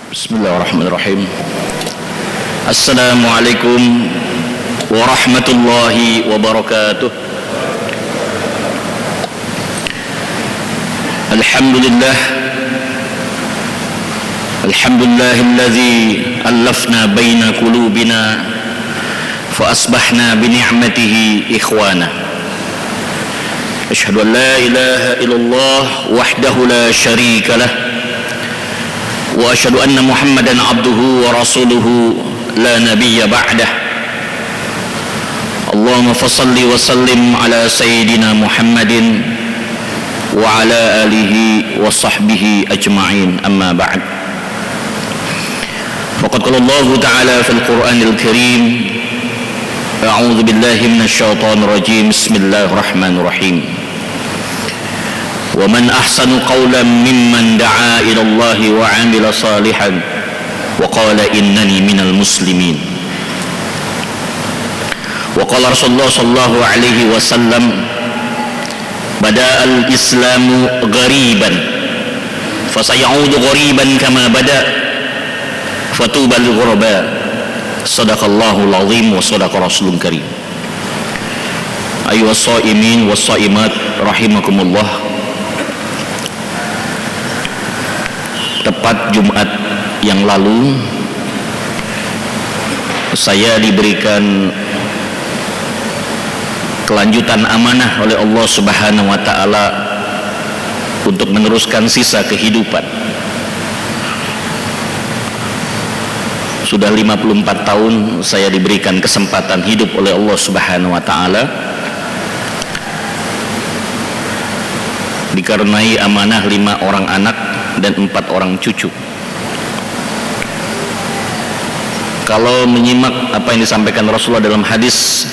Bismillahirrahmanirrahim. Assalamualaikum warahmatullahi wabarakatuh. Alhamdulillah alladzi allafna baina qulubina fa asbahna bi ni'matihi ikhwana. Asyhadu an la ilaha illallah wahdahu la syarika lah wa asyhadu anna Muhammadan abduhu wa rasuluhu la nabiyya ba'dah. Allahumma fassalli wa sallim ala sayyidina Muhammadin wa ala alihi wa sahbihi ajma'in, amma ba'd. Faqad qala Allah ta'ala fil Qur'anil Karim, a'udzu billahi minasy syaithanir rajim, bismillahirrahmanirrahim. وَمَنْ أَحْسَنُ قَوْلًا مِمَّنْ دَعَا إِلَى اللَّهِ وَعَمِلَ صَالِحًا وَقَالَ إِنَّنِي مِنَ الْمُسْلِمِينَ. وقال رسول الله صلى الله عليه وسلم بدأ الإسلام غريبا فسيعود غريبا كما بدأ فطوبى للغرباء. صدق الله العظيم وصدق رسول الكريم. أيها الصائمين والصائمات رحمكم الله. Tepat Jumat yang lalu saya diberikan kelanjutan amanah oleh Allah Subhanahu wa taala untuk meneruskan sisa kehidupan. Sudah 54 tahun saya diberikan kesempatan hidup oleh Allah Subhanahu wa taala, dikarenai amanah 5 orang anak dan 4 orang cucu. Kalau menyimak apa yang disampaikan Rasulullah dalam hadis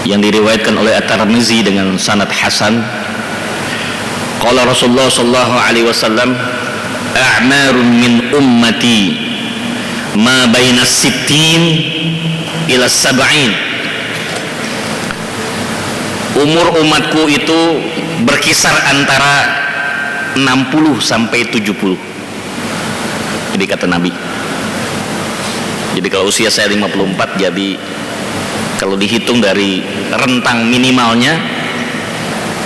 yang diriwayatkan oleh At-Tirmizi dengan sanad hasan, qala Rasulullah sallallahu alaihi wasallam, a'marun min ummati ma baina sittin ila sab'in. Umur umatku itu berkisar antara 60 sampai 70. Jadi kata Nabi. Jadi kalau usia saya 54, jadi kalau dihitung dari rentang minimalnya,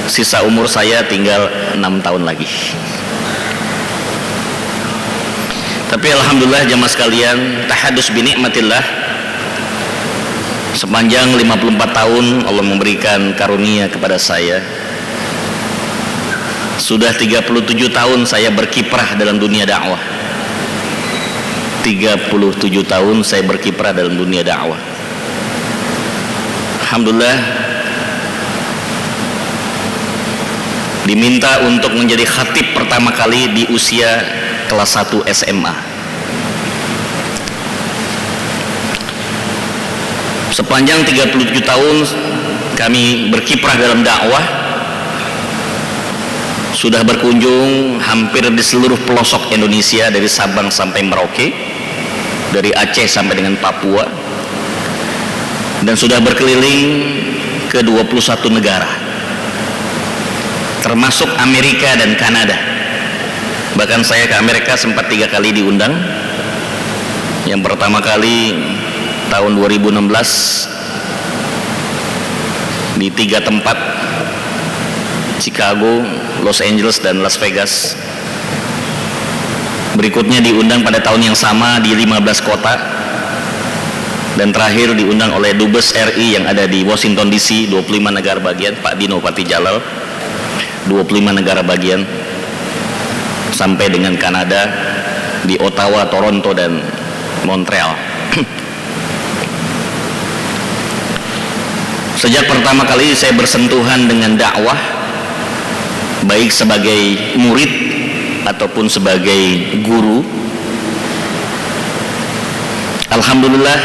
sisa umur saya tinggal 6 tahun lagi. Tapi alhamdulillah jamaah sekalian, tahadus bi nikmatillah, sepanjang 54 tahun Allah memberikan karunia kepada saya. Sudah 37 tahun saya berkiprah dalam dunia dakwah. 37 tahun saya berkiprah dalam dunia dakwah. Alhamdulillah diminta untuk menjadi khatib pertama kali di usia kelas 1 SMA. Sepanjang 37 tahun kami berkiprah dalam dakwah, sudah berkunjung hampir di seluruh pelosok Indonesia, dari Sabang sampai Merauke, dari Aceh sampai dengan Papua, dan sudah berkeliling ke 21 negara, termasuk Amerika dan Kanada. Bahkan saya ke Amerika sempat 3 kali diundang. Yang pertama kali tahun 2016 di 3 tempat, Chicago, Los Angeles, dan Las Vegas. Berikutnya diundang pada tahun yang sama di 15 kota, dan terakhir diundang oleh Dubes RI yang ada di Washington DC, 25 negara bagian, Pak Dino Patijalal, 25 negara bagian, sampai dengan Kanada di Ottawa, Toronto, dan Montreal. Sejak pertama kali saya bersentuhan dengan dakwah, baik sebagai murid ataupun sebagai guru, alhamdulillah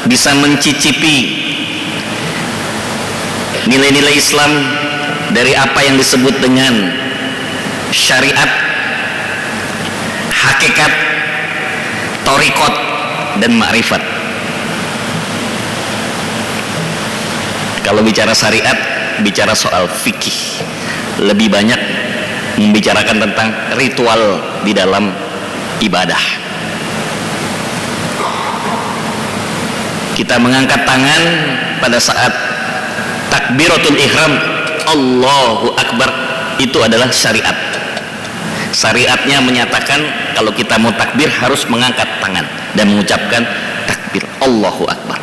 bisa mencicipi nilai-nilai Islam dari apa yang disebut dengan syariat, hakikat, thariqat, dan ma'rifat. Kalau bicara syariat, bicara soal fikih, lebih banyak membicarakan tentang ritual di dalam ibadah. Kita mengangkat tangan pada saat takbiratul ihram, Allahu Akbar, itu adalah syariat. Syariatnya menyatakan kalau kita mau takbir harus mengangkat tangan dan mengucapkan takbir Allahu Akbar.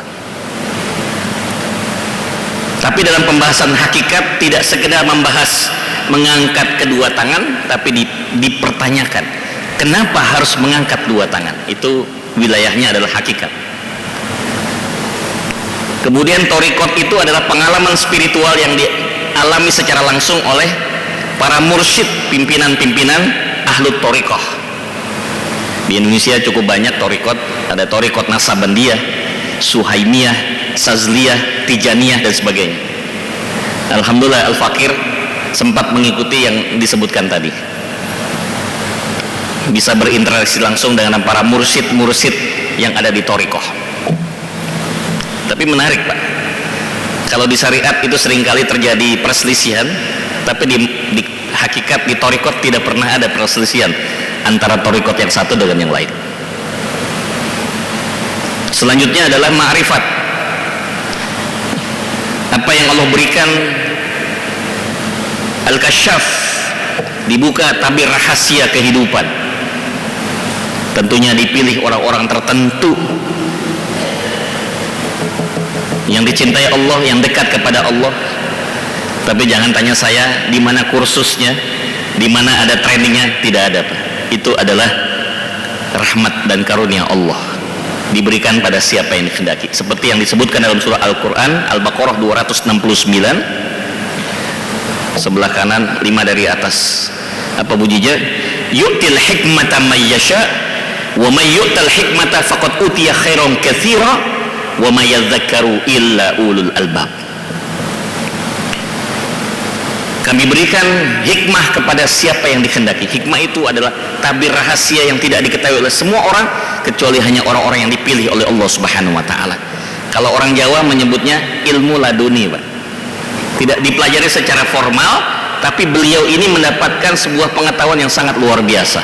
Tapi dalam pembahasan hakikat tidak sekedar membahas mengangkat kedua tangan, tapi dipertanyakan kenapa harus mengangkat dua tangan. Itu wilayahnya adalah hakikat. Kemudian thariqat itu adalah pengalaman spiritual yang dialami secara langsung oleh para mursyid, pimpinan-pimpinan ahlu thariqah. Di Indonesia cukup banyak thariqat, ada thariqat Nasabandiyah, Suhaimiyah, Sazliyah, Tijaniyah dan sebagainya. Alhamdulillah Al-Fakir sempat mengikuti yang disebutkan tadi, bisa berinteraksi langsung dengan para mursyid-mursyid yang ada di thariqah. Tapi menarik Pak, kalau di syariat itu seringkali terjadi perselisihan, tapi di hakikat di thariqat tidak pernah ada perselisihan antara thariqat yang satu dengan yang lain. Selanjutnya adalah ma'rifat, apa yang Allah berikan, al-kasyaf, dibuka tabir rahasia kehidupan. Tentunya dipilih orang-orang tertentu yang dicintai Allah, yang dekat kepada Allah. Tapi jangan tanya saya di mana kursusnya, di mana ada trainingnya, tidak ada Pak. Itu adalah rahmat dan karunia Allah, diberikan pada siapa yang dikehendaki, seperti yang disebutkan dalam surah Al-Quran Al-Baqarah 269 sebelah kanan 5 dari atas. Apa bunyinya? Yu'til hikmata may yasha wa may yu'tal hikmata faqad utiya khairan katsira wa may yadhakkaru illa ulul albab. Kami berikan hikmah kepada siapa yang dikehendaki. Hikmah itu adalah tabir rahasia yang tidak diketahui oleh semua orang kecuali hanya orang-orang yang dipilih oleh Allah Subhanahu wa taala. Kalau orang Jawa menyebutnya ilmu laduni, Pak. Tidak dipelajari secara formal, tapi beliau ini mendapatkan sebuah pengetahuan yang sangat luar biasa.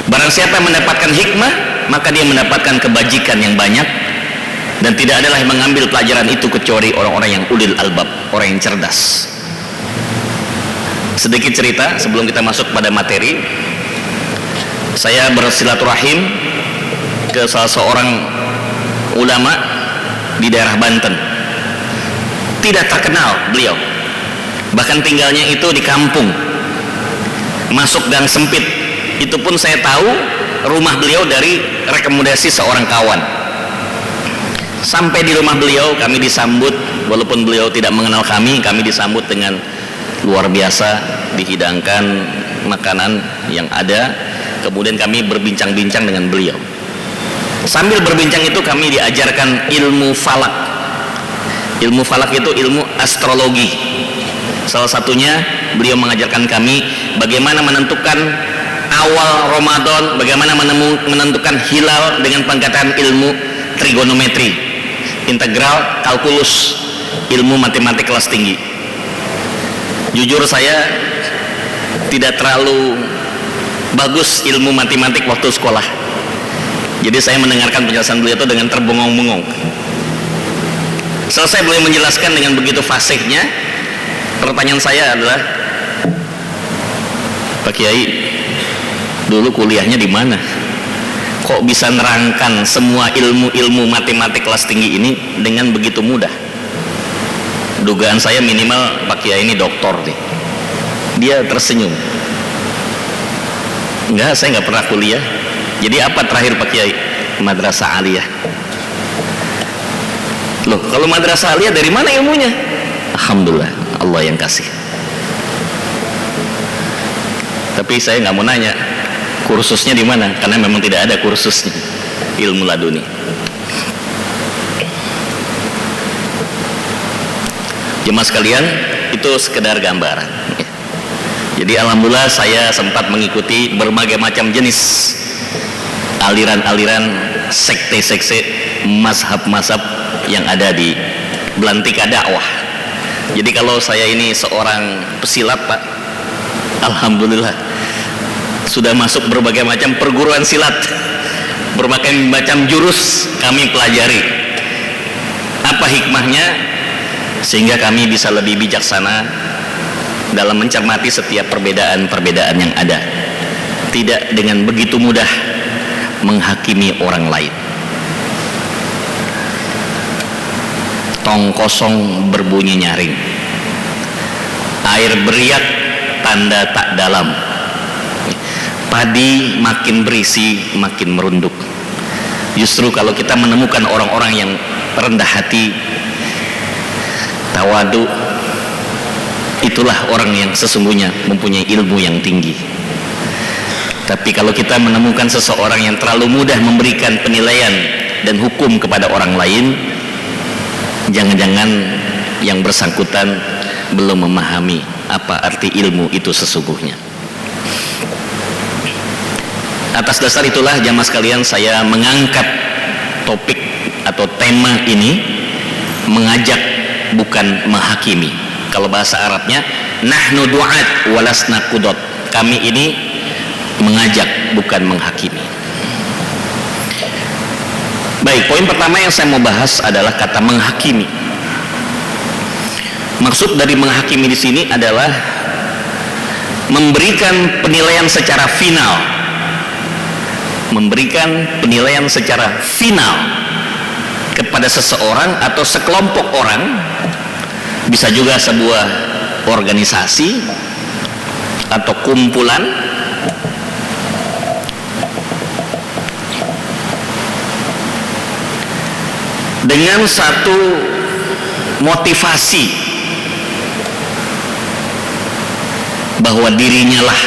Barang siapa yang mendapatkan hikmah, maka dia mendapatkan kebajikan yang banyak, dan tidak adalah yang mengambil pelajaran itu kecuali orang-orang yang ulil albab, orang yang cerdas. Sedikit cerita sebelum kita masuk pada materi. Saya bersilaturahim ke salah seorang ulama di daerah Banten. Tidak terkenal beliau, bahkan tinggalnya itu di kampung, masuk gang sempit. Itu pun saya tahu rumah beliau dari rekomendasi seorang kawan. Sampai di rumah beliau kami disambut, walaupun beliau tidak mengenal kami disambut dengan luar biasa, dihidangkan makanan yang ada. Kemudian kami berbincang-bincang dengan beliau. Sambil berbincang itu kami diajarkan ilmu falak. Ilmu falak itu ilmu astrologi. Salah satunya beliau mengajarkan kami bagaimana menentukan awal Ramadan, bagaimana menentukan hilal dengan pengetahuan ilmu trigonometri, integral, kalkulus, ilmu matematik kelas tinggi. Jujur saya tidak terlalu bagus ilmu matematik waktu sekolah, jadi saya mendengarkan penjelasan beliau itu dengan terbengong-bengong. Selesai beliau menjelaskan dengan begitu fasihnya, pertanyaan saya adalah, Pak Kiai, dulu kuliahnya di mana? Kok bisa nerangkan semua ilmu-ilmu matematik kelas tinggi ini dengan begitu mudah? Dugaan saya minimal Pak Kiai ini doktor nih. Dia tersenyum. Enggak, saya nggak pernah kuliah. Jadi apa terakhir Pak Kiai? Madrasah aliyah. Loh, kalau madrasah aliyah dari mana ilmunya? Alhamdulillah, Allah yang kasih. Tapi saya nggak mau nanya kursusnya di mana, karena memang tidak ada kursusnya ilmu laduni. Jemaah sekalian, itu sekedar gambaran. Jadi alhamdulillah saya sempat mengikuti berbagai macam jenis aliran-aliran, sekte-sekte, mazhab-mazhab yang ada di belantika dakwah. Jadi kalau saya ini seorang pesilat Pak, alhamdulillah sudah masuk berbagai macam perguruan silat, berbagai macam jurus kami pelajari. Apa hikmahnya? Sehingga kami bisa lebih bijaksana dalam mencermati setiap perbedaan-perbedaan yang ada, tidak dengan begitu mudah menghakimi orang lain. Tong kosong berbunyi nyaring, air beriak tanda tak dalam. Padi makin berisi makin merunduk. Justru kalau kita menemukan orang-orang yang rendah hati, tawadu, itulah orang yang sesungguhnya mempunyai ilmu yang tinggi. Tapi kalau kita menemukan seseorang yang terlalu mudah memberikan penilaian dan hukum kepada orang lain, jangan-jangan yang bersangkutan belum memahami apa arti ilmu itu sesungguhnya. Atas dasar itulah jamaah sekalian, saya mengangkat topik atau tema ini, mengajak bukan menghakimi. Kalau bahasa Arabnya nahnu du'at walasna qudot. Kami ini mengajak bukan menghakimi. Baik, poin pertama yang saya mau bahas adalah kata menghakimi. Maksud dari menghakimi di sini adalah memberikan penilaian secara final. Memberikan penilaian secara final kepada seseorang atau sekelompok orang, bisa juga sebuah organisasi atau kumpulan, dengan satu motivasi bahwa dirinya lah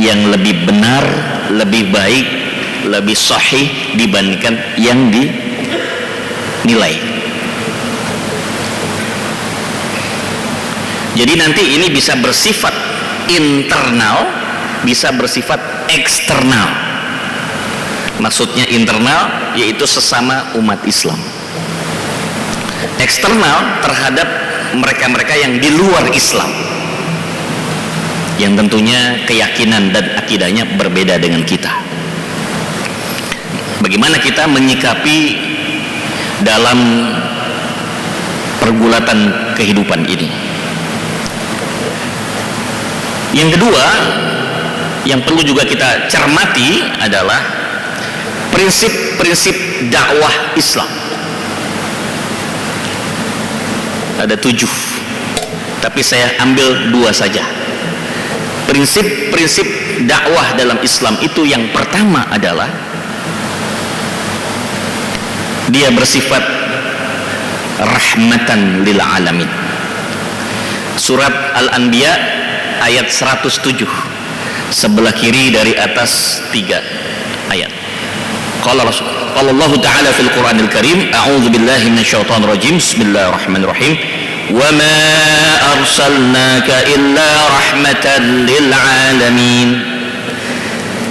yang lebih benar, lebih baik, lebih sahih dibandingkan yang dinilai. Jadi nanti ini bisa bersifat internal, bisa bersifat eksternal. Maksudnya internal yaitu sesama umat Islam, eksternal terhadap mereka-mereka yang di luar Islam, yang tentunya keyakinan dan akidahnya berbeda dengan kita. Bagaimana kita menyikapi dalam pergulatan kehidupan ini. Yang kedua yang perlu juga kita cermati adalah prinsip-prinsip dakwah Islam. Ada 7, tapi saya ambil 2 saja. Prinsip-prinsip dakwah dalam Islam itu yang pertama adalah dia bersifat rahmatan lil alamin. Surat Al-Anbiya ayat 107, sebelah kiri dari atas 3 ayat. Qala Allah Ta'ala fil Qur'anil Karim, a'udzu billahi minasyaitonir rajim, bismillahirrahmanirrahim. Wa ma arsalnaka illa rahmatan lil alamin.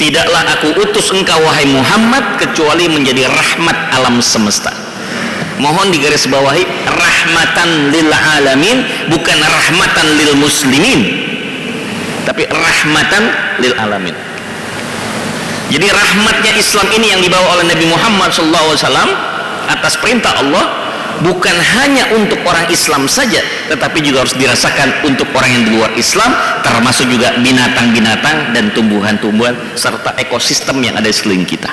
Tidaklah aku utus engkau wahai Muhammad kecuali menjadi rahmat alam semesta. Mohon digarisbawahi, rahmatan lil alamin, bukan rahmatan lil muslimin, tapi rahmatan lil alamin. Jadi rahmatnya Islam ini yang dibawa oleh Nabi Muhammad SAW atas perintah Allah, bukan hanya untuk orang Islam saja, tetapi juga harus dirasakan untuk orang yang di luar Islam, termasuk juga binatang-binatang dan tumbuhan-tumbuhan serta ekosistem yang ada di sekeliling kita.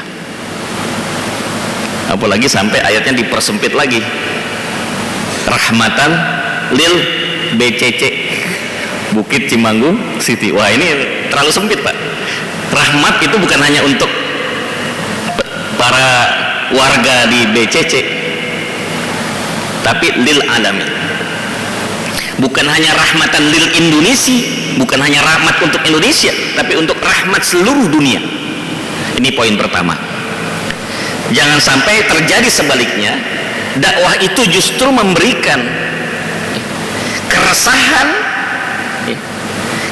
Apalagi sampai ayatnya dipersempit lagi, rahmatan lil BCC, Bukit Cimanggung City. Wah, ini terlalu sempit, Pak. Rahmat itu bukan hanya untuk para warga di BCC, tapi lil alamin. Bukan hanya rahmatan lil Indonesia, bukan hanya rahmat untuk Indonesia, tapi untuk rahmat seluruh dunia. Ini poin pertama. Jangan sampai terjadi sebaliknya, dakwah itu justru memberikan keresahan,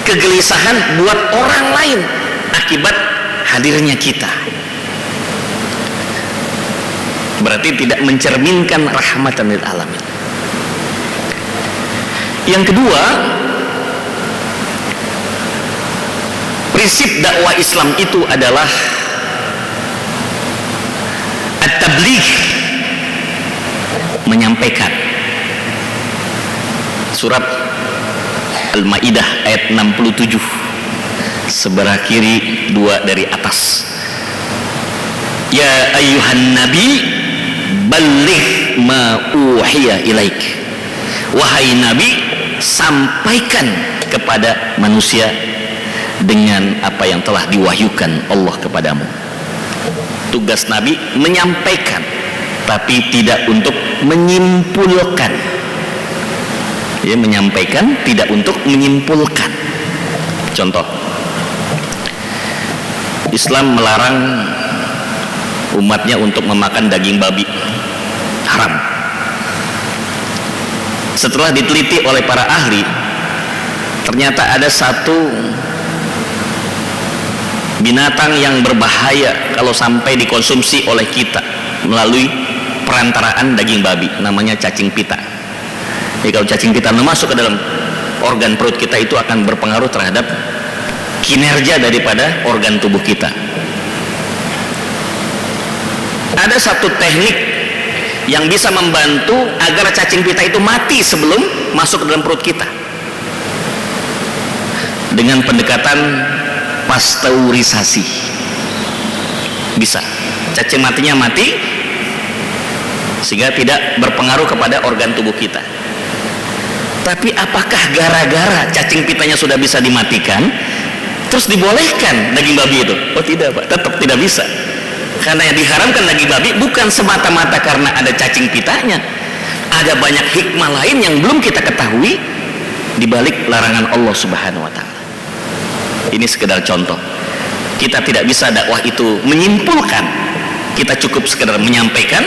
kegelisahan buat orang lain akibat hadirnya kita. Berarti tidak mencerminkan rahmatan lil alamin. Yang kedua, prinsip dakwah Islam itu adalah tabligh, menyampaikan. Surat Al-Maidah ayat 67, sebelah kiri 2 dari atas. Ya ayyuhan nabi balligh ma uhiya ilaik. Wahai nabi, sampaikan kepada manusia dengan apa yang telah diwahyukan Allah kepadamu. Tugas nabi menyampaikan, tapi tidak untuk menyimpulkan. Ya, menyampaikan tidak untuk menyimpulkan. Contoh, Islam melarang umatnya untuk memakan daging babi, haram. Setelah diteliti oleh para ahli, ternyata ada satu binatang yang berbahaya kalau sampai dikonsumsi oleh kita melalui perantaraan daging babi, namanya cacing pita. Jadi kalau cacing pita masuk ke dalam organ perut kita, itu akan berpengaruh terhadap kinerja daripada organ tubuh kita. Ada satu teknik yang bisa membantu agar cacing pita itu mati sebelum masuk ke dalam perut kita, dengan pendekatan pasteurisasi. Bisa cacing matinya mati sehingga tidak berpengaruh kepada organ tubuh kita. Tapi apakah gara-gara cacing pitanya sudah bisa dimatikan terus dibolehkan daging babi itu? Oh tidak Pak, tetap tidak bisa. Karena yang diharamkan daging babi bukan semata-mata karena ada cacing pitanya, ada banyak hikmah lain yang belum kita ketahui di balik larangan Allah Subhanahu wa taala. Ini sekedar contoh. Kita tidak bisa dakwah itu menyimpulkan, kita cukup sekedar menyampaikan,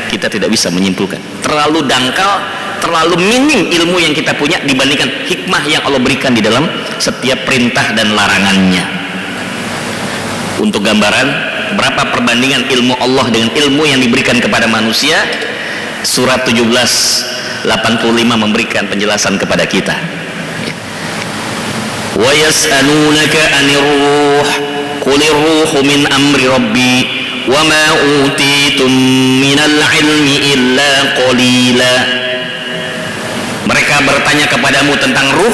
kita tidak bisa menyimpulkan. Terlalu dangkal, terlalu minim ilmu yang kita punya dibandingkan hikmah yang Allah berikan di dalam setiap perintah dan larangannya. Untuk gambaran berapa perbandingan ilmu Allah dengan ilmu yang diberikan kepada manusia, surat 17:85 memberikan penjelasan kepada kita. Wa yas'alunaka 'anir ruh qulir ruhu min amri rabbi wa ma utitum minal ilmi illa qalila. Mereka bertanya kepadamu tentang ruh,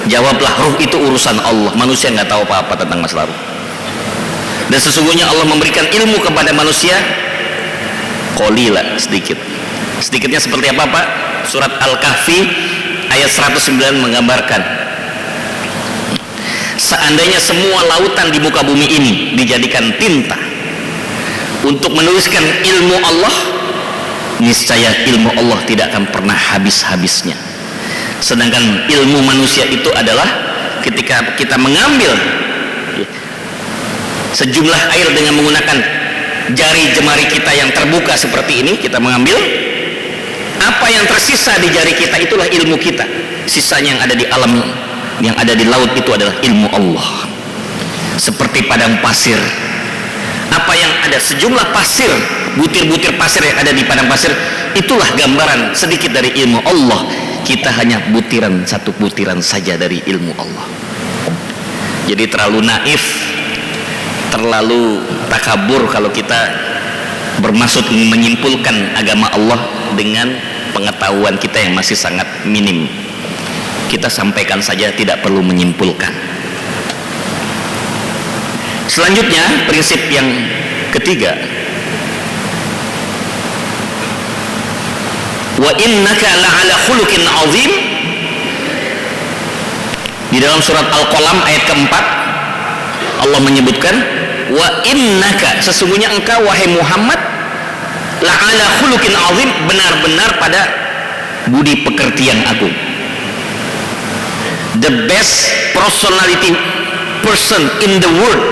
jawablah ruh itu urusan Allah, manusia nggak tahu apa-apa tentang masalah ruh. Dan sesungguhnya Allah memberikan ilmu kepada manusia qalila, sedikit. Sedikitnya seperti apa Pak? Surat Al-Kahfi ayat 109 menggambarkan, seandainya semua lautan di muka bumi ini dijadikan tinta untuk menuliskan ilmu Allah, niscaya ilmu Allah tidak akan pernah habis-habisnya. Sedangkan ilmu manusia itu adalah ketika kita mengambil sejumlah air dengan menggunakan jari jemari kita yang terbuka seperti ini, kita mengambil apa yang tersisa di jari kita, itulah ilmu kita. Sisanya yang ada di alam, yang ada di laut itu adalah ilmu Allah. Seperti padang pasir, apa yang ada sejumlah pasir, butir-butir pasir yang ada di padang pasir, itulah gambaran sedikit dari ilmu Allah. Kita hanya butiran, satu butiran saja dari ilmu Allah. Jadi terlalu naif, terlalu takabur kalau kita bermaksud menyimpulkan agama Allah dengan pengetahuan kita yang masih sangat minim. Kita sampaikan saja, tidak perlu menyimpulkan. Selanjutnya, prinsip yang ketiga, wa innaka la'ala khuluqin azim. Di dalam surat Al-Qalam ayat keempat, Allah menyebutkan, wa innaka, sesungguhnya engkau wahai Muhammad, la'ala khuluqin azim, benar-benar pada budi pekerti yang agung. The best personality person in the world,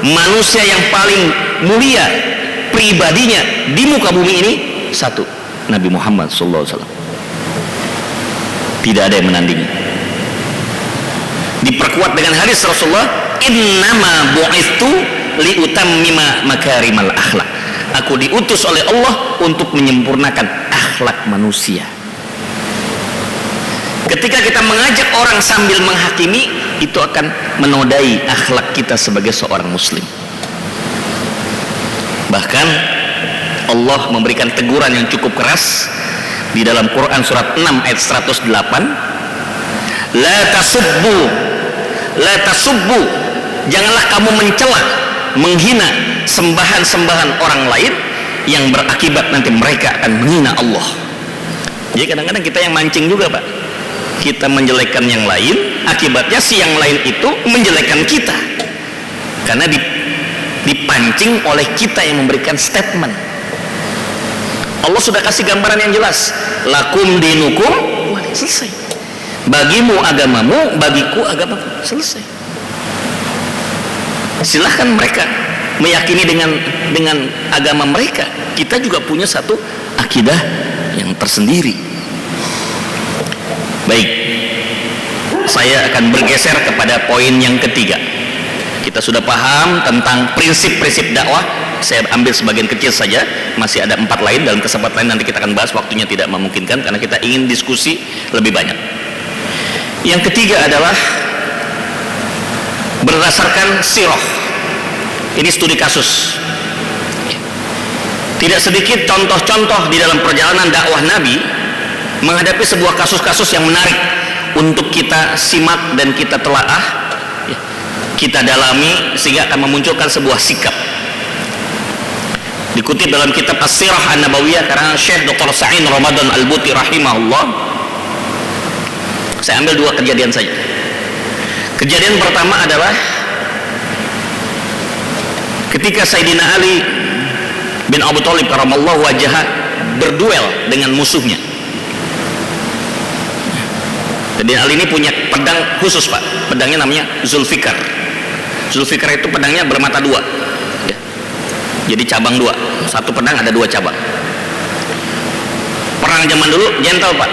manusia yang paling mulia pribadinya di muka bumi ini, satu, Nabi Muhammad SAW. Tidak ada yang menandingi. Diperkuat dengan hadis Rasulullah, innama bu'ithu liutammima makarimal akhlak. Aku diutus oleh Allah untuk menyempurnakan akhlak manusia. Ketika kita mengajak orang sambil menghakimi, itu akan menodai akhlak kita sebagai seorang muslim. Bahkan Allah memberikan teguran yang cukup keras di dalam Quran surat 6 ayat 108. La tasubbu, janganlah kamu mencela, menghina sembahan-sembahan orang lain yang berakibat nanti mereka akan menghina Allah. Jadi kadang-kadang kita yang mancing juga, Pak. Kita menjelekkan yang lain, akibatnya si yang lain itu menjelekkan kita, karena dipancing oleh kita yang memberikan statement. Allah sudah kasih gambaran yang jelas, lakum dinukum, selesai. Bagimu agamamu, bagiku agamaku, selesai. Silahkan mereka meyakini dengan agama mereka, kita juga punya satu akidah yang tersendiri. Baik, saya akan bergeser kepada poin yang ketiga. Kita sudah paham tentang prinsip-prinsip dakwah. Saya ambil sebagian kecil saja, masih ada 4 lain. Dalam kesempatan lain nanti kita akan bahas, waktunya tidak memungkinkan karena kita ingin diskusi lebih banyak. Yang ketiga adalah berdasarkan sirah. Ini studi kasus. Tidak sedikit contoh-contoh di dalam perjalanan dakwah Nabi menghadapi sebuah kasus-kasus yang menarik untuk kita simak dan kita telaah, kita dalami, sehingga akan memunculkan sebuah sikap. Dikutip dalam kitab As-Sirah An-Nabawiyah karena Syekh Dr. Sa'in Ramadan Al-Buti rahimahullah. Saya ambil 2 kejadian saja. Kejadian pertama adalah ketika Sayyidina Ali bin Abu Thalib karamallahu wajhah berduel dengan musuhnya. Sayyidina Ali ini punya pedang khusus, Pak. Pedangnya namanya Zulfikar. Zulfikar itu pedangnya bermata 2 ya. Jadi cabang 2, satu pedang ada 2 cabang. Perang zaman dulu gentle, Pak.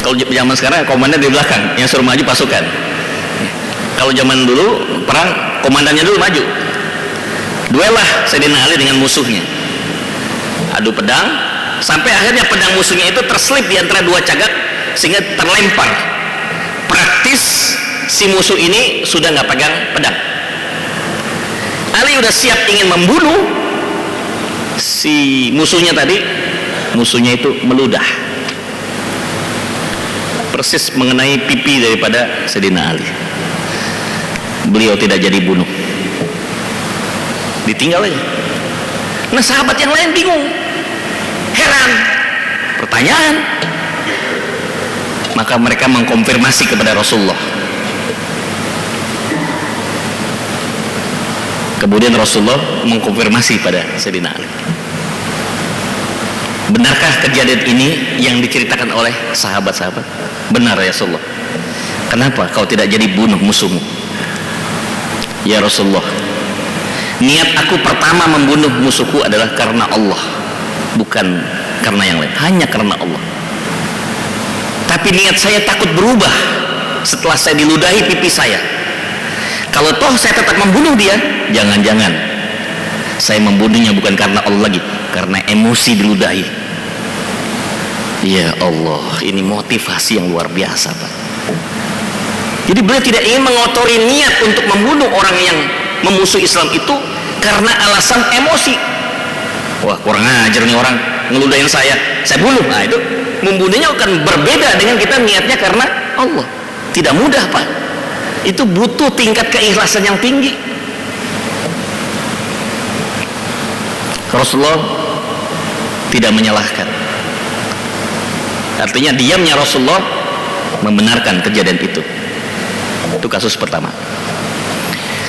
Kalau zaman sekarang komandan di belakang, yang suruh maju pasukan. Kalau zaman dulu perang, komandannya dulu maju. Duel lah Sayyidina Ali dengan musuhnya, adu pedang, sampai akhirnya pedang musuhnya itu terselip di antara 2 cagak sehingga terlempar. Praktis si musuh ini sudah nggak pegang pedang. Ali udah siap ingin membunuh si musuhnya tadi, musuhnya itu meludah persis mengenai pipi daripada Sayyidina Ali. Beliau tidak jadi bunuh, ditinggal aja. Nah, sahabat yang lain bingung, heran, pertanyaan. Maka mereka mengkonfirmasi kepada Rasulullah. Kemudian Rasulullah mengkonfirmasi pada Sayyidina Ali, benarkah kejadian ini yang diceritakan oleh sahabat-sahabat? Benar ya Rasulullah. Kenapa kau tidak jadi bunuh musuhmu? Ya Rasulullah, niat aku pertama membunuh musuhku adalah karena Allah, bukan karena yang lain, hanya karena Allah. Tapi niat saya takut berubah setelah saya diludahi pipi saya. Kalau toh saya tetap membunuh dia, jangan-jangan saya membunuhnya bukan karena Allah lagi, karena emosi diludahi. Ya Allah, ini motivasi yang luar biasa, Pak. Jadi beliau tidak ingin mengotori niat untuk membunuh orang yang memusuhi Islam itu karena alasan emosi. Wah, kurang ajar nih orang, ngeludahin saya bunuh. Nah, itu membunuhnya akan berbeda dengan kita niatnya karena Allah. Tidak mudah, Pak. Itu butuh tingkat keikhlasan yang tinggi. Rasulullah tidak menyalahkan. Artinya diamnya Rasulullah membenarkan kejadian itu. Itu kasus pertama.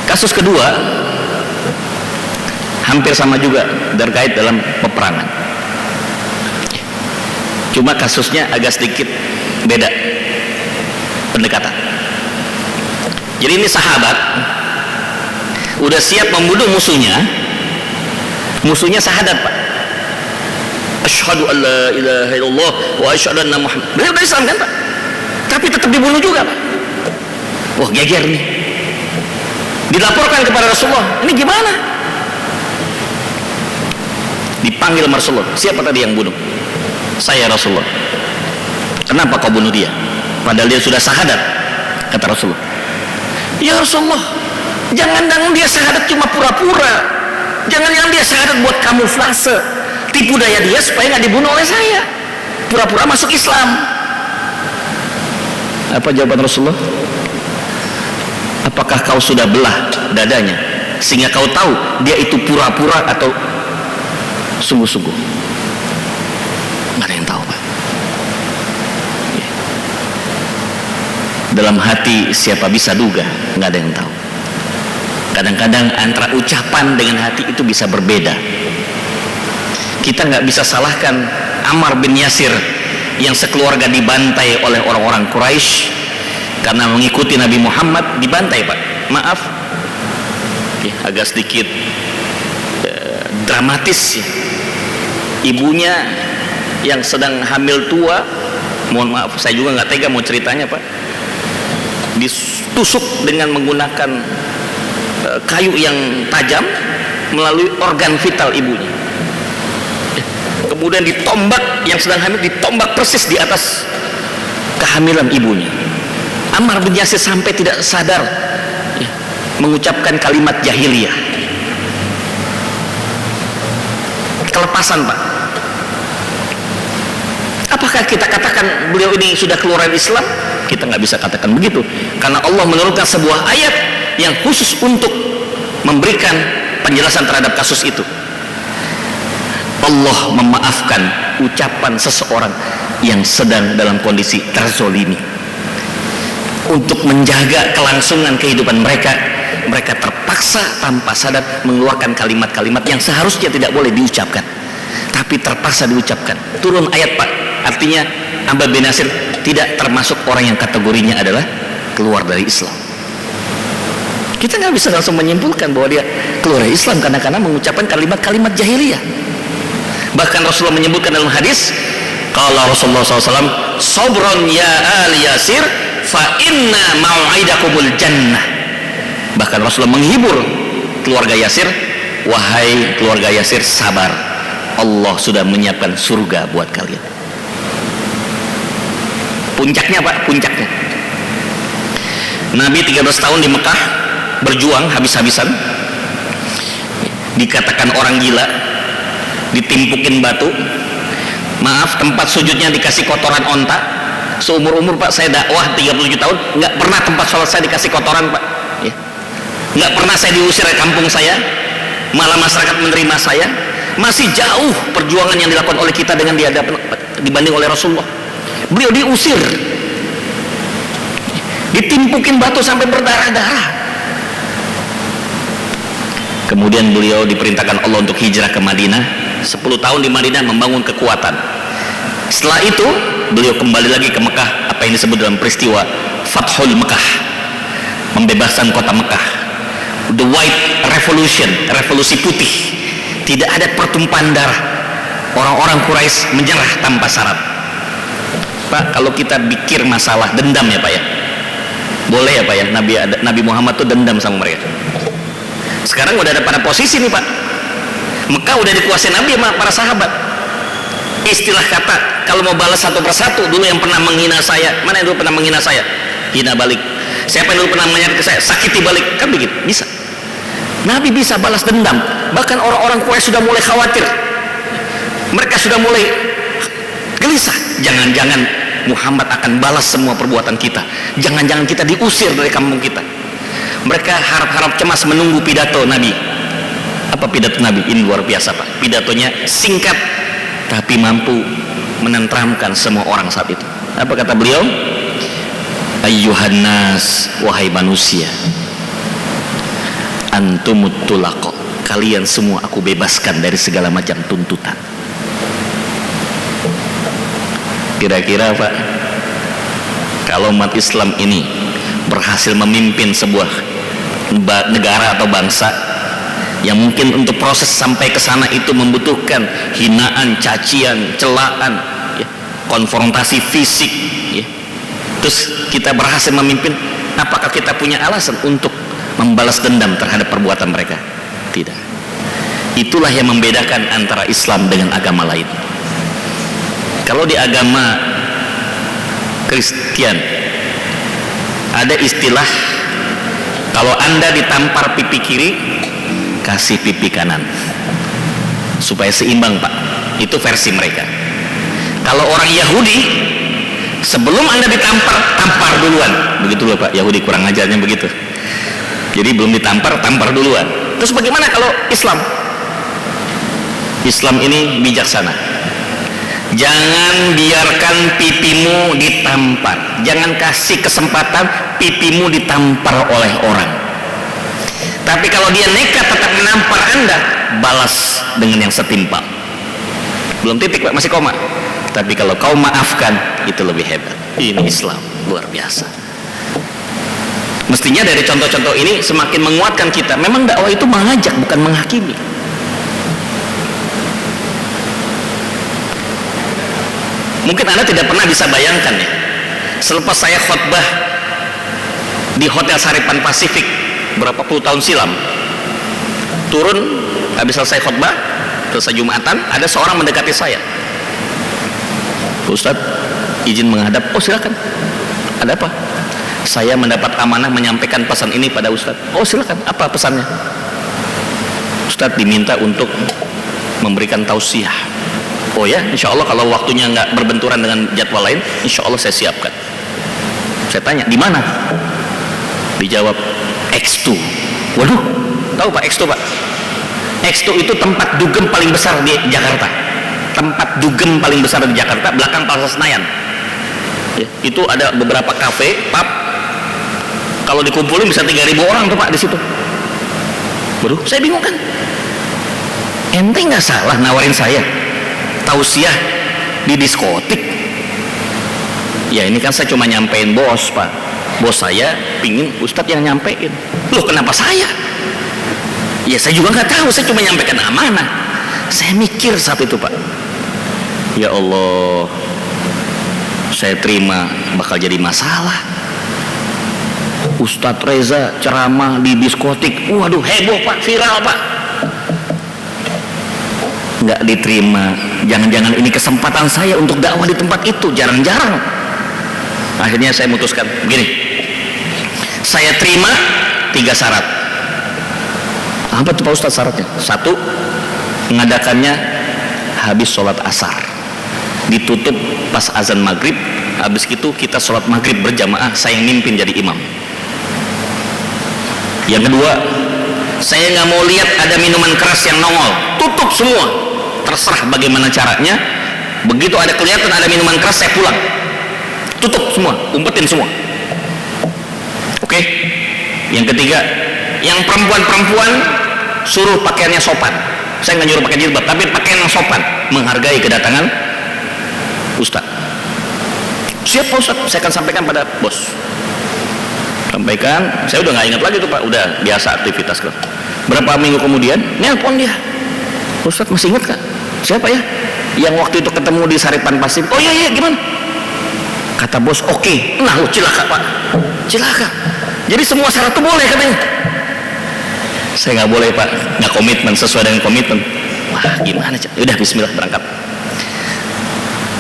Kasus kedua hampir sama juga, terkait dalam peperangan. Cuma kasusnya agak sedikit beda pendekatan. Jadi ini sahabat udah siap membunuh musuhnya. Musuhnya syahadat, Pak. Asyhadu an la ilaha illallah wa asyhadu anna Muhammad. Beliau udah Islam kan, Pak? Tapi tetap dibunuh juga, Pak. Wah, geger nih. Dilaporkan kepada Rasulullah. Ini gimana? Dipanggil Rasulullah. Siapa tadi yang bunuh? Saya, Rasulullah. Kenapa kau bunuh dia? Padahal dia sudah syahadat, kata Rasulullah. Ya Rasulullah, jangan-jangan dia syahadat cuma pura-pura. Jangan-jangan dia syahadat buat kamuflase, tipu daya dia supaya nggak dibunuh oleh saya, pura-pura masuk Islam. Apa jawaban Rasulullah? Apakah kau sudah belah dadanya sehingga kau tahu dia itu pura-pura atau sungguh-sungguh? Nggak ada yang tahu, Pak. Dalam hati siapa bisa duga, nggak ada yang tahu. Kadang-kadang antara ucapan dengan hati itu bisa berbeda. Kita nggak bisa salahkan Ammar bin Yasir yang sekeluarga dibantai oleh orang-orang Quraisy karena mengikuti Nabi Muhammad. Dibantai, Pak, maaf ya, agak sedikit dramatis ya. Ibunya yang sedang hamil tua, mohon maaf saya juga nggak tega mau ceritanya, Pak, ditusuk dengan menggunakan kayu yang tajam melalui organ vital ibunya. Kemudian ditombak, yang sedang hamil ditombak persis di atas kehamilan ibunya. Ammar bin Yasir sampai tidak sadar ya, mengucapkan kalimat jahiliyah. Kelepasan, Pak. Apakah kita katakan beliau ini sudah keluar dari Islam? Kita nggak bisa katakan begitu, karena Allah menurunkan sebuah ayat yang khusus untuk memberikan penjelasan terhadap kasus itu. Allah memaafkan ucapan seseorang yang sedang dalam kondisi terzolimi. Untuk menjaga kelangsungan kehidupan mereka, mereka terpaksa tanpa sadar mengeluarkan kalimat-kalimat yang seharusnya tidak boleh diucapkan, tapi terpaksa diucapkan. Turun ayat, Pak, artinya Ammar bin Yasir tidak termasuk orang yang kategorinya adalah keluar dari Islam. Kita nggak bisa langsung menyimpulkan bahwa dia keluar dari Islam karena mengucapkan kalimat-kalimat jahiliyah. Bahkan Rasulullah menyebutkan dalam hadis, kalau Rasulullah SAW, "Sobron ya ali Yasir, fa inna mau'idakumul jannah." Bahkan Rasulullah menghibur keluarga Yasir, wahai keluarga Yasir, sabar, Allah sudah menyiapkan surga buat kalian. Puncaknya, Pak, puncaknya Nabi 13 tahun di Mekah berjuang habis-habisan, dikatakan orang gila, ditimpukin batu, maaf, tempat sujudnya dikasih kotoran onta. Seumur-umur, Pak, saya dakwah 37 tahun, nggak pernah tempat sholat saya dikasih kotoran, Pak ya. Nggak pernah saya diusir dari kampung saya, malah masyarakat menerima saya. Masih jauh perjuangan yang dilakukan oleh kita dengan dibanding oleh Rasulullah. Beliau diusir, ditimpukin batu sampai berdarah-darah. Kemudian beliau diperintahkan Allah untuk hijrah ke Madinah. 10 tahun di Madinah membangun kekuatan. Setelah itu beliau kembali lagi ke Mekah, apa yang disebut dalam peristiwa Fathul Mekah, membebaskan kota Mekah, the White Revolution, revolusi putih. Tidak ada pertumpahan darah, orang-orang Quraisy menyerah tanpa syarat. Pak, kalau kita pikir masalah dendam ya, Pak ya, boleh ya, Pak ya, Nabi Muhammad tuh dendam sama mereka. Sekarang udah ada pada posisi nih, Pak, Mekah udah dikuasai Nabi sama para sahabat. Istilah kata, kalau mau balas satu persatu, dulu yang pernah menghina saya, mana yang dulu pernah menghina saya, hina balik. Siapa yang dulu pernah menyakiti saya, sakiti balik, kan begitu, bisa. Nabi bisa balas dendam. Bahkan orang-orang Quraisy sudah mulai khawatir, mereka sudah mulai gelisah, jangan-jangan Muhammad akan balas semua perbuatan kita, jangan-jangan kita diusir dari kampung kita. Mereka harap-harap cemas menunggu pidato Nabi. Apa pidato Nabi? Ini luar biasa, Pak. Pidatonya singkat tapi mampu menenteramkan semua orang saat itu. Apa kata beliau? Ayyuhan nas, wahai manusia, antumut tulaqo, kalian semua aku bebaskan dari segala macam tuntutan. Kira-kira, Pak, kalau umat Islam ini berhasil memimpin sebuah negara atau bangsa yang mungkin untuk proses sampai ke sana itu membutuhkan hinaan, cacian, celaan ya, konfrontasi fisik ya. Terus kita berhasil memimpin, apakah kita punya alasan untuk membalas dendam terhadap perbuatan mereka? Tidak. Itulah yang membedakan antara Islam dengan agama lain. Kalau di agama Kristen ada istilah, kalau Anda ditampar pipi kiri, kasih pipi kanan supaya seimbang Pak. Itu versi mereka. Kalau orang Yahudi, sebelum Anda ditampar, tampar duluan. Begitu loh Pak, Yahudi kurang ajarnya begitu. Jadi belum ditampar, tampar duluan. Terus bagaimana kalau Islam? Islam ini bijaksana. Jangan biarkan pipimu ditampar. Jangan kasih kesempatan pipimu ditampar oleh orang. Tapi kalau dia nekat tetap menampar Anda, balas dengan yang setimpal. Belum titik Pak, masih koma. Tapi kalau kau maafkan, itu lebih hebat. Ini Islam, luar biasa. Mestinya dari contoh-contoh ini semakin menguatkan kita. Memang dakwah itu mengajak, bukan menghakimi. Mungkin Anda tidak pernah bisa bayangkan ya, selepas saya khutbah di Hotel Saripan Pasifik berapa puluh tahun silam, turun habis selesai khutbah, selesai Jumatan, ada seorang mendekati saya. Ustadz, izin menghadap. Oh silakan. Ada apa? Saya mendapat amanah menyampaikan pesan ini pada Ustadz. Oh silakan. Apa pesannya? Ustadz diminta untuk memberikan tausiah. Oh ya, insya Allah kalau waktunya nggak berbenturan dengan jadwal lain, insya Allah saya siapkan. Saya tanya, di mana? Dijawab, X2. Waduh, tahu Pak X2 Pak? X2 itu tempat dugem paling besar di Jakarta. Tempat dugem paling besar di Jakarta, belakang Plaza Senayan. Ya, itu ada beberapa kafe, pub. Kalau dikumpulin bisa 3.000 orang tuh Pak di situ. Waduh, saya bingung kan? Ente nggak salah nawarin saya tausiah di diskotik. Ya ini kan saya cuma nyampein bos Pak. Bos saya pingin Ustadz yang nyampein. Loh kenapa saya? Ya saya juga nggak tahu, saya cuma nyampaikan amanah. Saya mikir saat itu Pak, ya Allah, saya terima bakal jadi masalah. Ustadz Reza ceramah di diskotik, waduh heboh Pak, viral Pak. Nggak diterima. Jangan-jangan ini kesempatan saya untuk dakwah di tempat itu, jarang-jarang. Akhirnya saya memutuskan begini, saya terima 3 syarat. Apa tuh Pak Ustadz syaratnya? 1, mengadakannya habis sholat asar, ditutup pas azan maghrib. Habis itu kita sholat maghrib berjamaah, saya yang mimpin jadi imam. Yang kedua, saya nggak mau lihat ada minuman keras yang nongol, tutup semua. Terserah bagaimana caranya, begitu ada kelihatan ada minuman keras saya pulang, tutup semua, umpetin semua. Oke. Yang ketiga, yang perempuan-perempuan suruh pakaiannya sopan. Saya nggak nyuruh pakai jilbab, tapi pakaian yang sopan, menghargai kedatangan Ustadz. Siap Pak Ustadz, saya akan sampaikan pada bos. Sampaikan, saya udah nggak ingat lagi tuh Pak, udah biasa aktivitas kan. Berapa minggu kemudian, nelpon dia, Ustadz masih ingat Kak? Siapa ya? Yang waktu itu ketemu di Saripan Pasifik. Oh iya gimana? Kata bos, oke. Nah lu cilaka Pak, cilaka. Jadi semua syarat itu boleh katanya. Saya nggak boleh Pak, nggak komitmen sesuai dengan komitmen. Wah gimana? Udah Bismillah berangkat.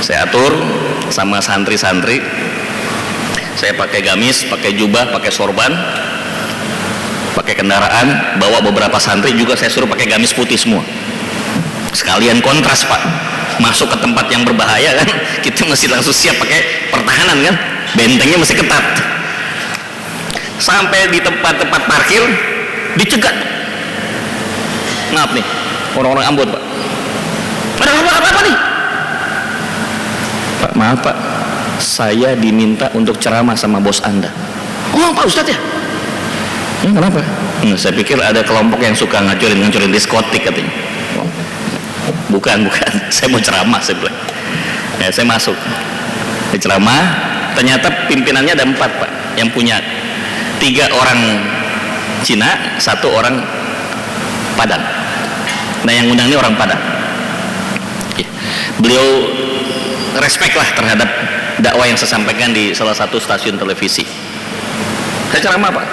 Saya atur sama santri-santri. Saya pakai gamis, pakai jubah, pakai sorban, pakai kendaraan, bawa beberapa santri juga saya suruh pakai gamis putih semua. Sekalian kontras Pak, masuk ke tempat yang berbahaya kan, kita mesti langsung siap pakai pertahanan kan, bentengnya mesti ketat. Sampai di tempat-tempat parkir dicegat. Maaf nih, orang-orang Ambon Pak. Ada apa nih? Pak maaf Pak, saya diminta untuk ceramah sama bos Anda. Oh Pak Ustadz ya? Kenapa? Saya pikir ada kelompok yang suka ngancurin diskotik katanya. Bukan, saya mau ceramah, saya bilang. Ya, saya masuk. Saya ceramah, ternyata pimpinannya ada 4 Pak, yang punya 3 orang Cina, 1 orang Padang. Nah yang undang ini orang Padang. Beliau respect lah terhadap dakwah yang saya sampaikan di salah satu stasiun televisi. Saya ceramah Pak,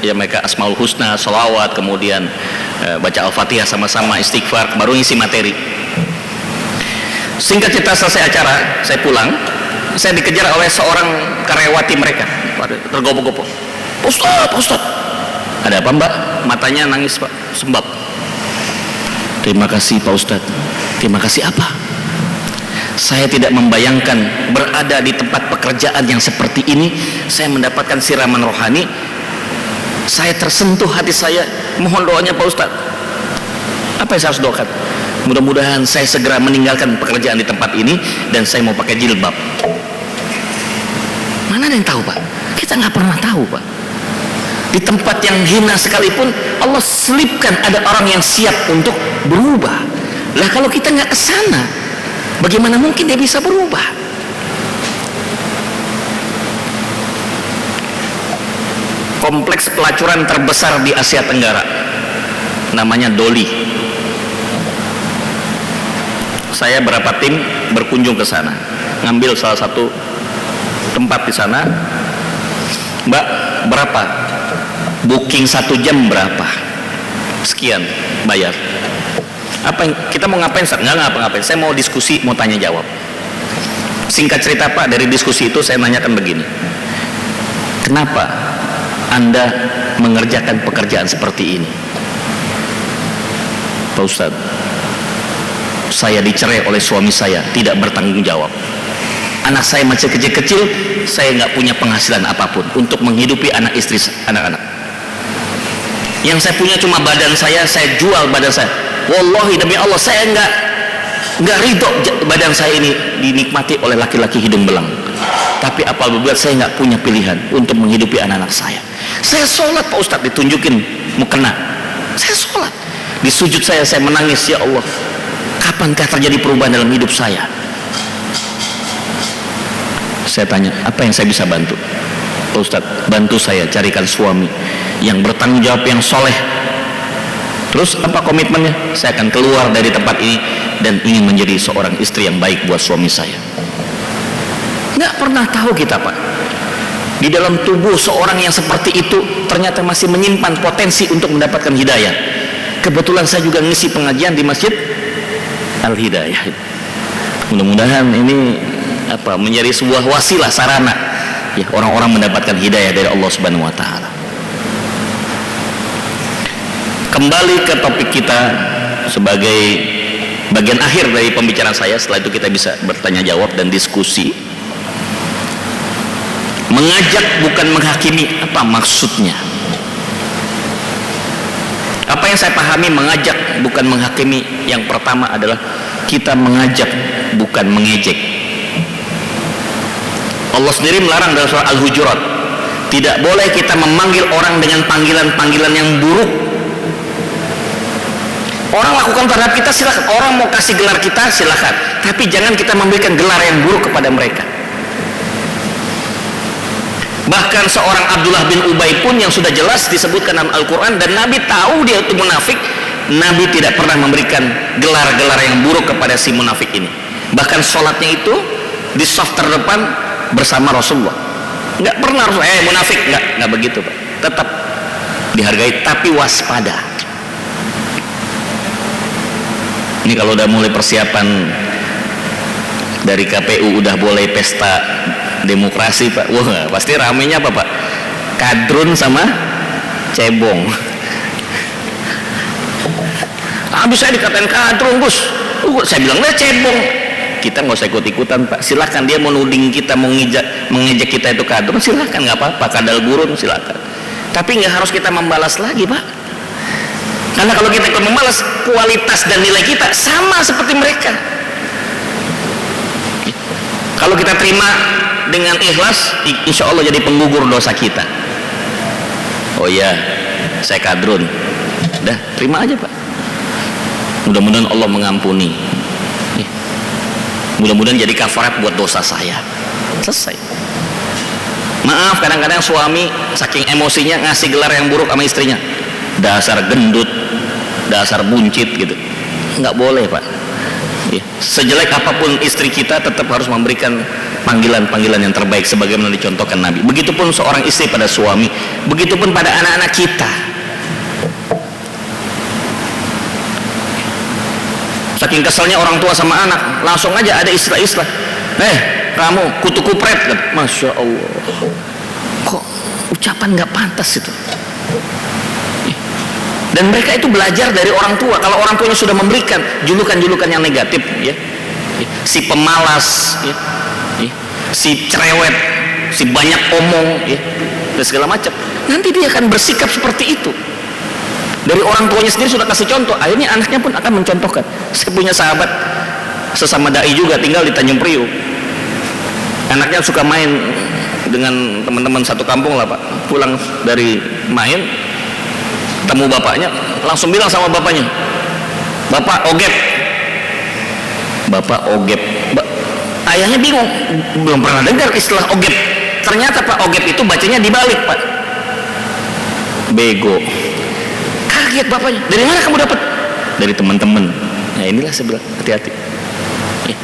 ya mereka Asmaul Husna, sholawat, kemudian baca Al-Fatihah sama-sama, istighfar, baru ngisi materi. Singkat cerita selesai acara, saya pulang, saya dikejar oleh seorang karyawati mereka, tergopoh-gopoh. Ustadz, Ada apa mbak? Matanya nangis pak, sembab. Terima kasih Pak Ustadz. Terima kasih apa? Saya tidak membayangkan berada di tempat pekerjaan yang seperti ini, saya mendapatkan siraman rohani, saya tersentuh hati saya. Mohon doanya Pak Ustadz. Apa yang saya harus doakan? Mudah-mudahan saya segera meninggalkan pekerjaan di tempat ini dan saya mau pakai jilbab. Mana ada yang tahu Pak? Kita nggak pernah tahu Pak. Di tempat yang hina sekalipun Allah selipkan ada orang yang siap untuk berubah. Lah kalau kita nggak kesana, bagaimana mungkin dia bisa berubah? Kompleks pelacuran terbesar di Asia Tenggara namanya Doli. Saya berapa tim berkunjung ke sana, ngambil salah satu tempat di sana. Mbak, berapa? Booking 1 jam berapa? Sekian, bayar. Apa yang kita mau ngapain? Nggak ngapa-ngapain. Saya mau diskusi, mau tanya jawab. Singkat cerita Pak, dari diskusi itu saya nanyakan begini. Kenapa Anda mengerjakan pekerjaan seperti ini? Pak Ustadz, saya dicerai oleh suami saya, tidak bertanggung jawab. Anak saya masih kecil-kecil, saya nggak punya penghasilan apapun untuk menghidupi anak istri, anak-anak. Yang saya punya cuma badan saya jual badan saya. Wallahi demi Allah, saya nggak ridho badan saya ini dinikmati oleh laki-laki hidung belang. Tapi apabila saya nggak punya pilihan untuk menghidupi anak-anak saya. Saya sholat Pak Ustadz, ditunjukin mukena. Saya sholat. Di sujud saya menangis, ya Allah, kapankah terjadi perubahan dalam hidup saya? Saya tanya, apa yang saya bisa bantu? Pak Ustadz, bantu saya carikan suami yang bertanggung jawab, yang soleh. Terus apa komitmennya? Saya akan keluar dari tempat ini dan ingin menjadi seorang istri yang baik buat suami saya. Nggak pernah tahu kita Pak, di dalam tubuh seorang yang seperti itu ternyata masih menyimpan potensi untuk mendapatkan hidayah. Kebetulan saya juga ngisi pengajian di Masjid Al-Hidayah. Mudah-mudahan ini menjadi sebuah wasilah, sarana ya orang-orang mendapatkan hidayah dari Allah Subhanahu wa taala. Kembali ke topik kita sebagai bagian akhir dari pembicaraan saya, setelah itu kita bisa bertanya jawab dan diskusi. Mengajak bukan menghakimi, apa maksudnya? Apa yang saya pahami mengajak bukan menghakimi? Yang pertama adalah kita mengajak bukan mengejek. Allah sendiri melarang dalam surah Al-Hujurat, tidak boleh kita memanggil orang dengan panggilan-panggilan yang buruk. Orang lakukan terhadap kita silakan, orang mau kasih gelar kita silakan, tapi jangan kita memberikan gelar yang buruk kepada mereka. Bahkan seorang Abdullah bin Ubay pun yang sudah jelas disebutkan dalam Al-Quran dan Nabi tahu dia itu munafik, Nabi tidak pernah memberikan gelar-gelar yang buruk kepada si munafik ini. Bahkan sholatnya itu di saf terdepan bersama Rasulullah. Nggak pernah munafik, nggak begitu Pak. Tetap dihargai, tapi waspada. Ini kalau udah mulai persiapan dari KPU, udah boleh pesta demokrasi Pak, wah pasti ramenya apa Pak? Kadrun sama cebong. Habis saya dikatain kadrun Gus, saya bilang cebong. Kita nggak usah ikut-ikutan Pak, silahkan dia mau nuding kita, mau mengejek kita itu kadrun, silahkan, nggak apa-apa, kadal gurun silahkan. Tapi nggak harus kita membalas lagi Pak. Karena kalau kita ikut membalas, kualitas dan nilai kita sama seperti mereka. Kalau kita terima dengan ikhlas, insya Allah jadi penggugur dosa kita. Oh iya, saya kadrun, udah terima aja Pak. Mudah-mudahan Allah mengampuni. Mudah-mudahan jadi kafarat buat dosa saya. Selesai. Maaf, kadang-kadang suami saking emosinya ngasih gelar yang buruk sama istrinya. Dasar gendut, dasar buncit gitu. Nggak boleh Pak. Sejelek apapun istri kita tetap harus memberikan panggilan-panggilan yang terbaik sebagaimana dicontohkan Nabi. Begitupun seorang istri pada suami, begitupun pada anak-anak kita. Saking keselnya orang tua sama anak, langsung aja ada istilah-istilah. Kamu kutu kupret kan? Masya Allah. Kok ucapan nggak pantas itu? Dan mereka itu belajar dari orang tua. Kalau orang tuanya sudah memberikan julukan-julukan yang negatif, ya, si pemalas, ya, si cerewet, si banyak omong, ya, dan segala macam, nanti dia akan bersikap seperti itu. Dari orang tuanya sendiri sudah kasih contoh, akhirnya anaknya pun akan mencontohkan. Saya punya sahabat sesama dai juga, tinggal di Tanjung Priok. Anaknya suka main dengan teman-teman satu kampung lah Pak. Pulang dari main, ketemu bapaknya, langsung bilang sama bapaknya, "Bapak ogep." Bapak ogep. Ayahnya bingung, belum pernah dengar istilah ogep. Ternyata Pak, ogep itu bacanya dibalik Pak. Bego. Kaget bapaknya. Dari mana kamu dapat? Dari teman-teman. Nah inilah saya bilang, hati-hati. Ya.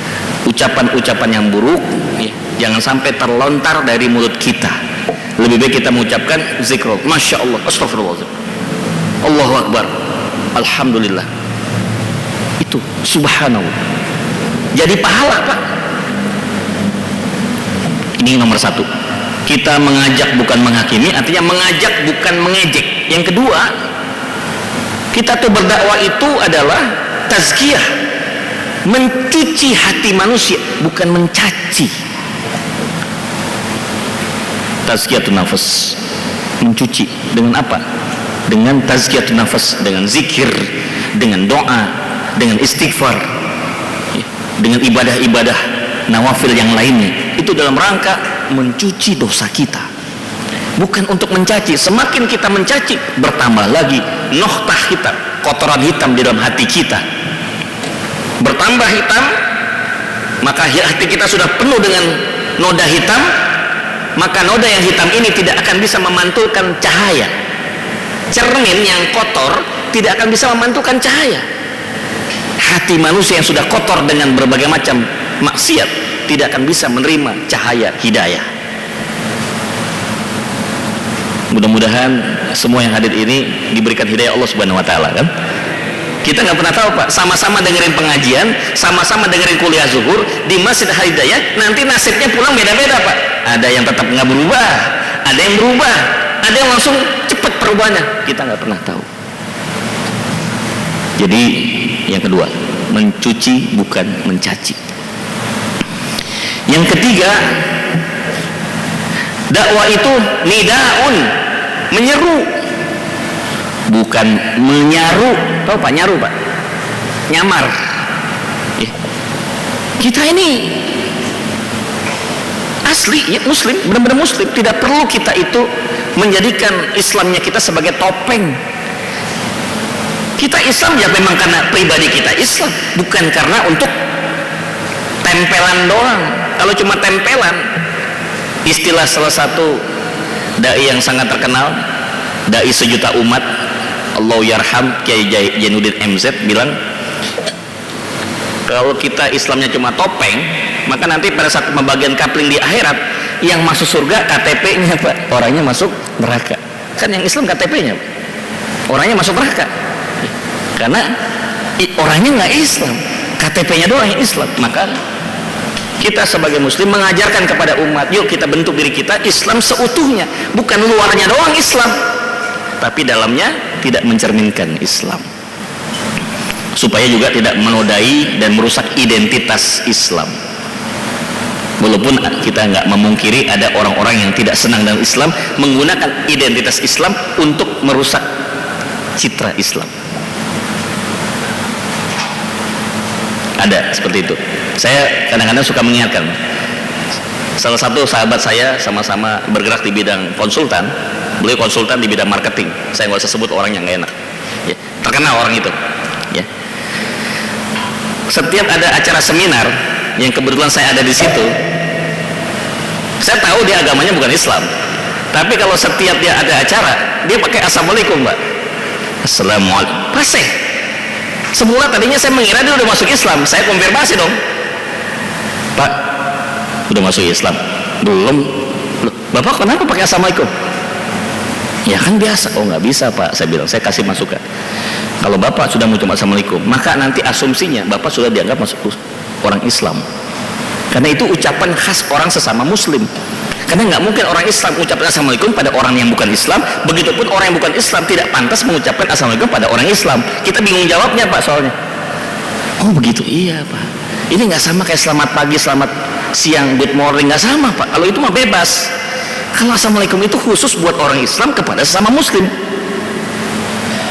Ucapan-ucapan yang buruk, ya, jangan sampai terlontar dari mulut kita. Lebih baik kita mengucapkan zikrullah, Masya Allah, Astagfirullah, Allahu Akbar, Alhamdulillah. Itu subhanallah. Jadi pahala Pak. Ini nomor satu. Kita mengajak bukan menghakimi, artinya mengajak bukan mengejek. Yang kedua, kita tuh berdakwah itu adalah tazkiyah, mencuci hati manusia, bukan mencaci. Tazkiyatun nafas, mencuci dengan apa? Dengan tazkiyatun nafas, dengan zikir, dengan doa, dengan istighfar, dengan ibadah-ibadah nawafil yang lainnya. Itu dalam rangka mencuci dosa kita, bukan untuk mencaci. Semakin kita mencaci, bertambah lagi nohtah hitam, kotoran hitam di dalam hati kita. Bertambah hitam, maka hati kita sudah penuh dengan noda hitam. Maka noda yang hitam ini tidak akan bisa memantulkan cahaya. Cermin yang kotor tidak akan bisa memantulkan cahaya. Hati manusia yang sudah kotor dengan berbagai macam maksiat tidak akan bisa menerima cahaya hidayah. Mudah-mudahan semua yang hadir ini diberikan hidayah Allah Subhanahu wa taala, kan? Kita nggak pernah tahu Pak, sama-sama dengerin pengajian, sama-sama dengerin kuliah zuhur di Masjid Hidayah, nanti nasibnya pulang beda-beda Pak. Ada yang tetap nggak berubah, ada yang berubah, ada yang langsung cepat perubahannya. Kita nggak pernah tahu. Jadi yang kedua, mencuci bukan mencaci. Yang ketiga, dakwah itu nidaun, menyeru, bukan menyaru. Tahu Pak nyaru Pak? Nyamar. Ya. Kita ini asli ya, muslim, benar-benar muslim. Tidak perlu kita itu menjadikan Islamnya kita sebagai topeng. Kita Islam ya memang karena pribadi kita Islam, bukan karena untuk tempelan doang. Kalau cuma tempelan, istilah salah satu dai yang sangat terkenal, dai sejuta umat, Allah yarham, Kiai Jainuddin MZ bilang, kalau kita Islamnya cuma topeng, maka nanti pada saat pembagian kapling di akhirat, yang masuk surga KTP-nya Pak, orangnya masuk neraka. Kan yang Islam KTP-nya, orangnya masuk neraka. Karena orangnya nggak Islam, KTP-nya doang yang Islam. Maka kita sebagai muslim mengajarkan kepada umat, yuk kita bentuk diri kita Islam seutuhnya, bukan luarnya doang Islam, tapi dalamnya tidak mencerminkan Islam, supaya juga tidak menodai dan merusak identitas Islam. Walaupun kita nggak memungkiri ada orang-orang yang tidak senang dengan Islam, menggunakan identitas Islam untuk merusak citra Islam. Ada seperti itu. Saya kadang-kadang suka mengingatkan, salah satu sahabat saya sama-sama bergerak di bidang konsultan, beliau konsultan di bidang marketing, saya nggak usah sebut orang yang nggak enak ya, terkenal orang itu ya. Setiap ada acara seminar yang kebetulan saya ada di situ, saya tahu dia agamanya bukan Islam, tapi kalau setiap dia ada acara, dia pakai assalamualaikum Mbak, assalamualaikum, paseh. Semula tadinya saya mengira dia udah masuk Islam, saya konfirmasi dong, Pak, udah masuk Islam? Belum. Loh, Bapak kenapa pakai assalamualaikum? Ya kan biasa. Oh nggak bisa Pak, saya bilang, saya kasih masukan. Kalau Bapak sudah mengucapkan assalamualaikum, maka nanti asumsinya Bapak sudah dianggap masuk orang Islam, karena itu ucapan khas orang sesama muslim. Karena nggak mungkin orang Islam mengucapkan assalamualaikum pada orang yang bukan Islam, begitupun orang yang bukan Islam tidak pantas mengucapkan assalamualaikum pada orang Islam. Kita bingung jawabnya Pak soalnya. Oh begitu, iya Pak. Ini nggak sama kayak selamat pagi, selamat siang, good morning, nggak sama Pak. Kalau itu mah bebas. Kalau assalamualaikum itu khusus buat orang Islam kepada sesama Muslim.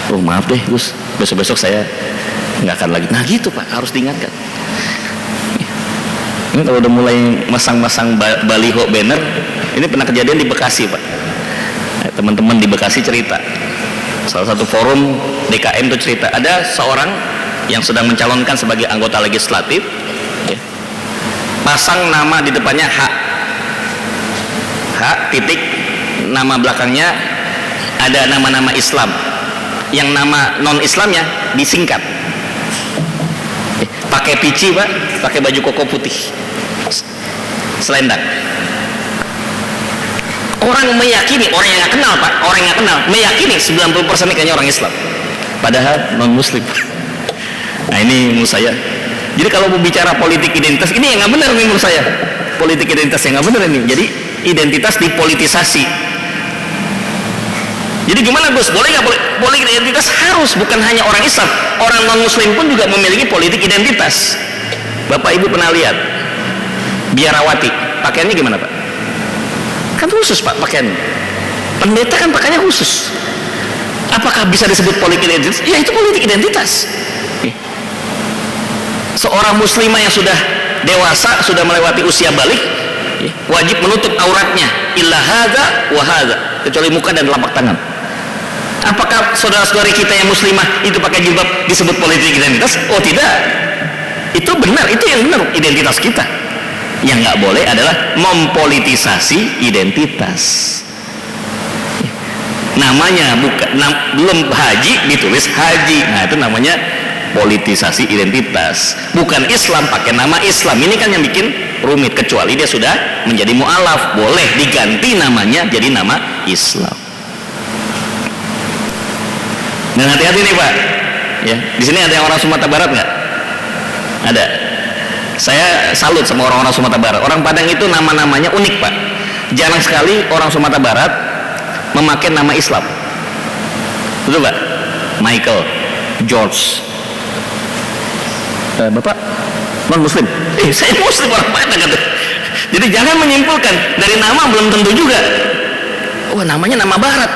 Oh maaf deh Gus, besok-besok saya nggak akan lagi. Nah gitu Pak, harus diingatkan. Ini kalau udah mulai masang-masang baliho banner, ini pernah kejadian di Bekasi Pak. Teman-teman di Bekasi cerita, salah satu forum DKM itu cerita, ada seorang yang sedang mencalonkan sebagai anggota legislatif, ya, pasang nama di depannya H titik, nama belakangnya ada nama-nama Islam, yang nama non Islamnya disingkat. Pakai pici Pak, pakai baju koko putih, selendang. Orang meyakini, orang yang nggak kenal Pak, orang yang nggak kenal meyakini 90% ini kayaknya orang Islam, padahal non Muslim. Nah ini menurut saya. Jadi kalau mau bicara politik identitas, ini yang nggak benar nih menurut saya. Politik identitas yang nggak benar ini. Jadi identitas dipolitisasi. Jadi gimana Gus? Boleh nggak politik identitas? Harus, bukan hanya orang Islam, orang non Muslim pun juga memiliki politik identitas. Bapak Ibu pernah lihat biarawati pakaiannya gimana Pak? Kan khusus Pak pakaiannya. Pendeta kan pakaiannya khusus. Apakah bisa disebut politik identitas? Ya itu politik identitas. Seorang muslimah yang sudah dewasa, sudah melewati usia balik, wajib menutup auratnya illa hadza wa hadza, kecuali muka dan telapak tangan. Apakah saudara-saudari kita yang muslimah itu pakai jilbab disebut politik identitas? Oh tidak, itu benar, itu yang benar identitas kita. Yang nggak boleh adalah mempolitisasi identitas. Namanya belum haji ditulis haji, nah itu namanya politisasi identitas. Bukan Islam pakai nama Islam, ini kan yang bikin rumit. Kecuali dia sudah menjadi mu'alaf, boleh diganti namanya jadi nama Islam. Dan hati-hati nih Pak, ya di sini ada yang orang Sumatera Barat nggak? Ada. Saya salut sama orang-orang Sumatera Barat. Orang Padang itu nama-namanya unik Pak. Jarang sekali orang Sumatera Barat memakai nama Islam. Betul Pak? Michael, George. Bapak non Muslim? Saya Muslim, orang Padang kata. Jadi jangan menyimpulkan dari nama belum tentu juga. Oh namanya nama Barat.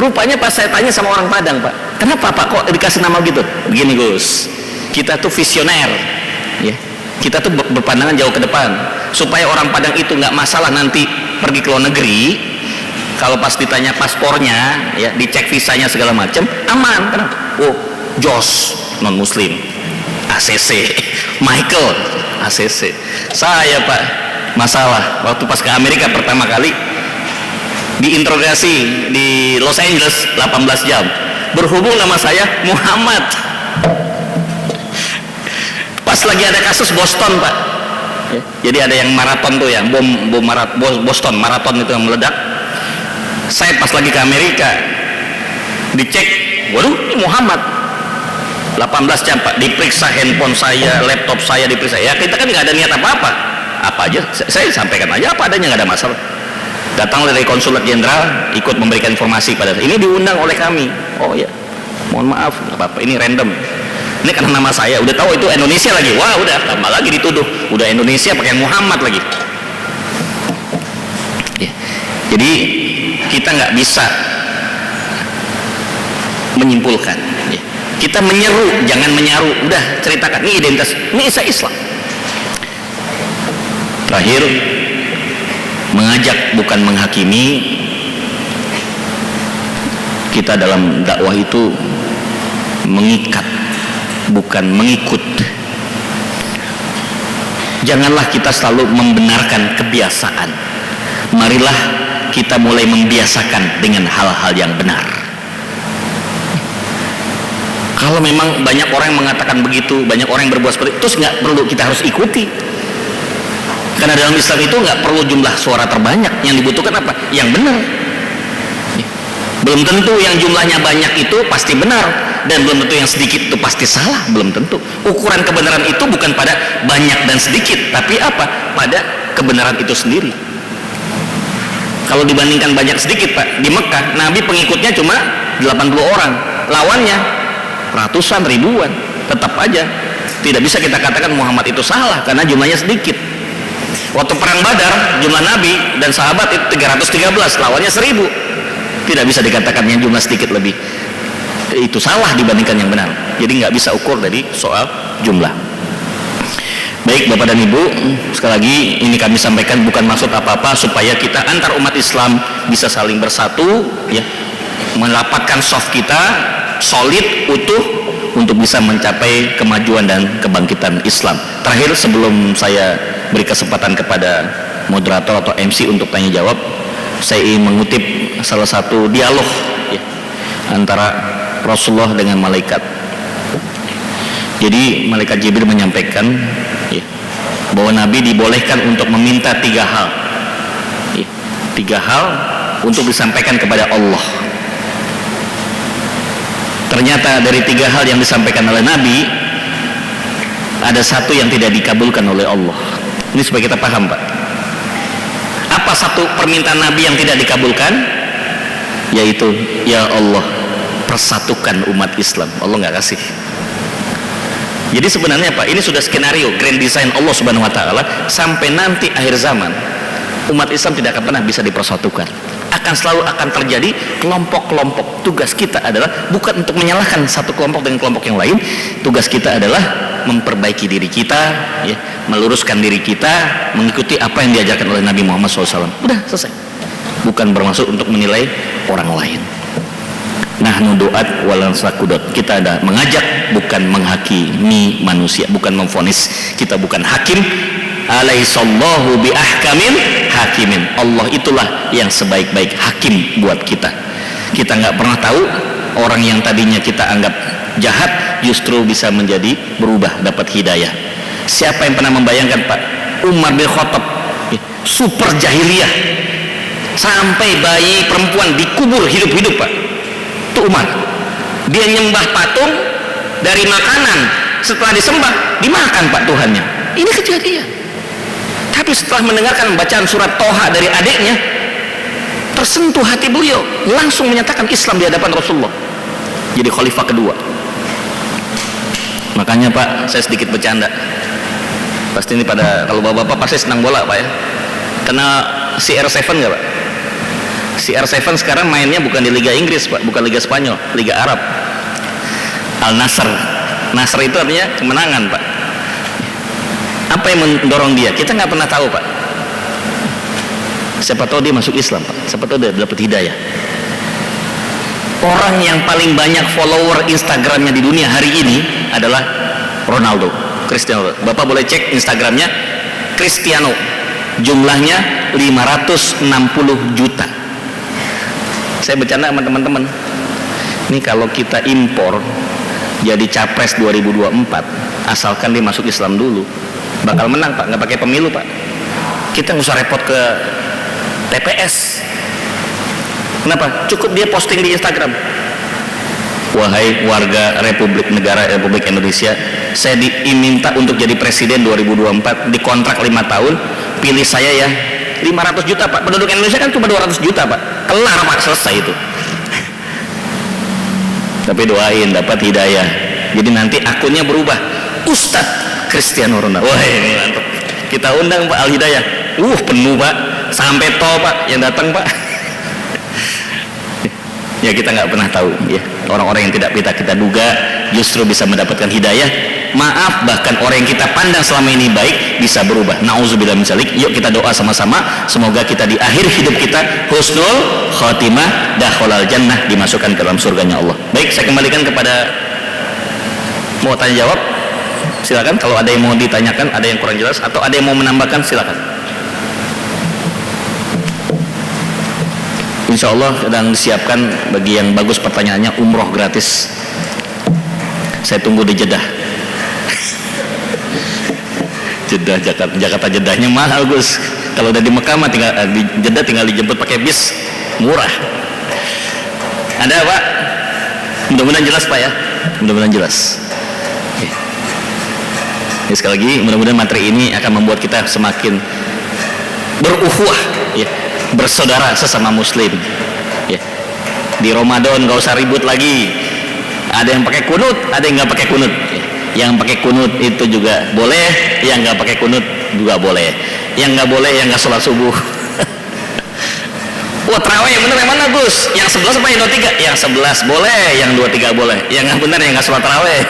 Rupanya pas saya tanya sama orang Padang Pak, kenapa Pak kok dikasih nama gitu? Begini Gus, kita tuh visioner, ya. Kita tuh berpandangan jauh ke depan supaya orang Padang itu nggak masalah nanti pergi ke luar negeri. Kalau pas ditanya paspornya, ya dicek visanya segala macam, aman. Kenapa? Oh Jos non Muslim, ACC, Michael ACC. Saya Pak masalah waktu pas ke Amerika pertama kali, diinterogasi di Los Angeles 18 jam, berhubung nama saya Muhammad. Pas lagi ada kasus Boston Pak, ya, jadi ada yang maraton tuh, yang Boston maraton itu yang meledak. Saya pas lagi ke Amerika dicek, waduh ini Muhammad. 18 jam Pak, diperiksa handphone saya, laptop saya diperiksa. Ya kita kan nggak ada niat apa-apa, apa aja saya sampaikan aja apa adanya, nggak ada masalah. Datang dari konsulat jenderal, ikut memberikan informasi pada saya. Ini diundang oleh kami. Oh ya, mohon maaf, nggak apa-apa, ini random. Ini karena nama saya, udah tahu itu Indonesia lagi. Wah udah tambah lagi dituduh, udah Indonesia pakai Muhammad lagi. Ya. Jadi kita nggak bisa menyimpulkan. Ya. Kita menyeru, jangan menyaru. Udah ceritakan, ini identitas, ini Islam. Terakhir, mengajak bukan menghakimi. Kita dalam dakwah itu mengikat, bukan mengikut. Janganlah kita selalu membenarkan kebiasaan. Marilah kita mulai membiasakan dengan hal-hal yang benar. Kalau memang banyak orang yang mengatakan begitu, banyak orang yang berbuat seperti itu, terus nggak perlu kita harus ikuti. Karena dalam Islam itu nggak perlu jumlah suara terbanyak, yang dibutuhkan apa? Yang benar. Belum tentu yang jumlahnya banyak itu pasti benar, dan belum tentu yang sedikit itu pasti salah, belum tentu. Ukuran kebenaran itu bukan pada banyak dan sedikit, tapi apa? Pada kebenaran itu sendiri. Kalau dibandingkan banyak sedikit Pak, di Mekah Nabi pengikutnya cuma 80 orang, lawannya ratusan ribuan. Tetap aja tidak bisa kita katakan Muhammad itu salah karena jumlahnya sedikit. Waktu perang Badar jumlah Nabi dan sahabat itu 313, lawannya 1000. Tidak bisa dikatakan yang jumlah sedikit lebih itu salah dibandingkan yang benar. Jadi nggak bisa ukur dari soal jumlah. Baik Bapak dan Ibu, sekali lagi ini kami sampaikan bukan maksud apa-apa supaya kita antar umat Islam bisa saling bersatu, ya, merapatkan soft kita solid utuh untuk bisa mencapai kemajuan dan kebangkitan Islam. Terakhir sebelum saya beri kesempatan kepada moderator atau MC untuk tanya jawab, saya ingin mengutip salah satu dialog, ya, antara Rasulullah dengan malaikat. Jadi malaikat Jibril menyampaikan, ya, bahwa Nabi dibolehkan untuk meminta 3 hal, ya, 3 hal untuk disampaikan kepada Allah. Ternyata dari 3 hal yang disampaikan oleh Nabi, ada 1 yang tidak dikabulkan oleh Allah. Ini supaya kita paham Pak. Apa 1 permintaan Nabi yang tidak dikabulkan? Yaitu, ya Allah, persatukan umat Islam. Allah nggak kasih. Jadi sebenarnya Pak, ini sudah skenario grand design Allah Subhanahu wa taala sampai nanti akhir zaman umat Islam tidak akan pernah bisa dipersatukan. Selalu akan terjadi kelompok-kelompok. Tugas kita adalah bukan untuk menyalahkan satu kelompok dengan kelompok yang lain. Tugas kita adalah memperbaiki diri kita, ya, meluruskan diri kita, mengikuti apa yang diajarkan oleh Nabi Muhammad SAW. Udah selesai. Bukan bermaksud untuk menilai orang lain. Nahnu du'at walan sakudot. Kita ada mengajak, bukan menghakimi manusia, bukan memvonis. Kita bukan hakim. Alaihissallahu bi ahkamin hakimin. Allah itulah yang sebaik-baik hakim buat kita. Kita nggak pernah tahu orang yang tadinya kita anggap jahat justru bisa menjadi berubah, dapat hidayah. Siapa yang pernah membayangkan Pak, Umar bin Khattab, super jahiliyah, sampai bayi perempuan dikubur hidup-hidup Pak. Itu Umar. Dia nyembah patung, dari makanan setelah disembah dimakan Pak Tuhannya. Ini kejadian. Tapi setelah mendengarkan bacaan surat Toha dari adiknya, tersentuh hati beliau, langsung menyatakan Islam di hadapan Rasulullah, jadi khalifah kedua. Makanya Pak, saya sedikit bercanda. Pasti ini pada, kalau bapak-bapak pasti senang bola Pak ya. Kenal CR7 nggak Pak? CR7 sekarang mainnya bukan di Liga Inggris Pak, bukan Liga Spanyol, Liga Arab. Al Nasr. Nasr itu artinya kemenangan Pak. Apa yang mendorong dia? Kita nggak pernah tahu Pak. Siapa tahu dia masuk Islam Pak, siapa tahu dia dapat hidayah. Orang yang paling banyak follower Instagramnya di dunia hari ini adalah Ronaldo, Cristiano. Bapak boleh cek Instagramnya Cristiano, jumlahnya 560 juta. Saya bercanda sama teman-teman, ini kalau kita impor jadi capres 2024, asalkan dia masuk Islam dulu, bakal menang Pak, nggak pakai pemilu Pak. Kita nggak usah repot ke TPS. Kenapa? Cukup dia posting di Instagram, wahai warga negara Republik Indonesia, saya diminta untuk jadi presiden 2024, dikontrak 5 tahun, pilih saya ya. 500 juta Pak, penduduk Indonesia kan cuma 200 juta Pak, kelar Pak, selesai itu. Tapi doain dapat hidayah, jadi nanti akunnya berubah, Ustadz Cristiano Ronaldo. Wah ini mantap. Kita undang Pak Al Hidayah. Penuh Pak, sampai tol Pak yang datang Pak. Ya kita nggak pernah tahu ya, orang-orang yang tidak kita duga justru bisa mendapatkan hidayah. Maaf, bahkan orang yang kita pandang selama ini baik bisa berubah. Nauzubillah min dzalik. Yuk kita doa sama-sama, semoga kita di akhir hidup kita husnul khotimah, dakhalal jannah, dimasukkan ke dalam surganya Allah. Baik, saya kembalikan kepada mau tanya jawab. Silakan, kalau ada yang mau ditanyakan, ada yang kurang jelas atau ada yang mau menambahkan, silakan. Insya Allah sedang disiapkan bagi yang bagus pertanyaannya umroh gratis. Saya tunggu di Jeddah. Jeddah, Jakarta Jeddahnya mahal Gus. Kalau udah di Mekah mah tinggal di Jeddah tinggal dijemput pakai bis, murah. Ada Pak? Mudah-mudahan jelas Pak ya. Mudah-mudahan jelas. Ya, sekali lagi mudah-mudahan materi ini akan membuat kita semakin berukhuwah ya, bersaudara sesama muslim. Ya. Di Ramadan nggak usah ribut lagi. Ada yang pakai kunut, ada yang nggak pakai kunut. Yang pakai kunut itu juga boleh, yang nggak pakai kunut juga boleh. Yang nggak boleh yang nggak sholat subuh. Wah, terawih yang bener yang mana Gus? Yang 11 apa yang 23? Yang 11 boleh, yang 23 boleh. Yang nggak bener yang nggak sholat terawih.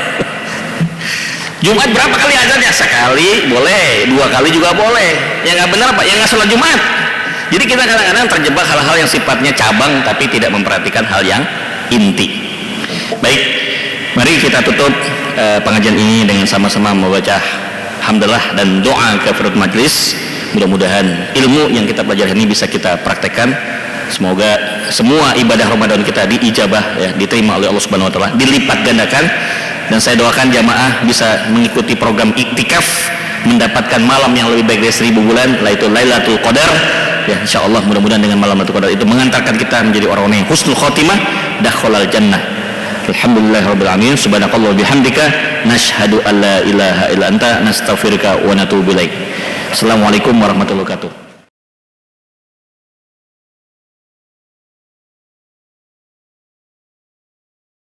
Jumat berapa kali azannya? Sekali boleh, 2 kali juga boleh. Yang nggak bener apa? Yang nggak sholat Jumat. Jadi kita kadang-kadang terjebak hal-hal yang sifatnya cabang tapi tidak memperhatikan hal yang inti. Baik, mari kita tutup pengajian ini dengan sama-sama membaca hamdalah dan doa kafaratul majlis. Mudah-mudahan ilmu yang kita pelajari ini bisa kita praktekkan. Semoga semua ibadah Ramadan kita diijabah, ya, diterima oleh Allah Subhanahu wa taala, dilipat gandakan. Dan saya doakan jamaah bisa mengikuti program iktikaf, mendapatkan malam yang lebih baik dari 1000 bulan, yaitu Lailatul Qadar. Ya, insyaallah mudah-mudahan dengan malam Lailatul Qadar itu mengantarkan kita menjadi orang-orang yang husnul khotimah, dakhalal jannah. Alhamdulillahirabbil alamin. Subhanakallah bihamdika nashhadu an la ilaha illa anta nastaghfiruka wa natubu ilaik. Assalamualaikum warahmatullahi wabarakatuh.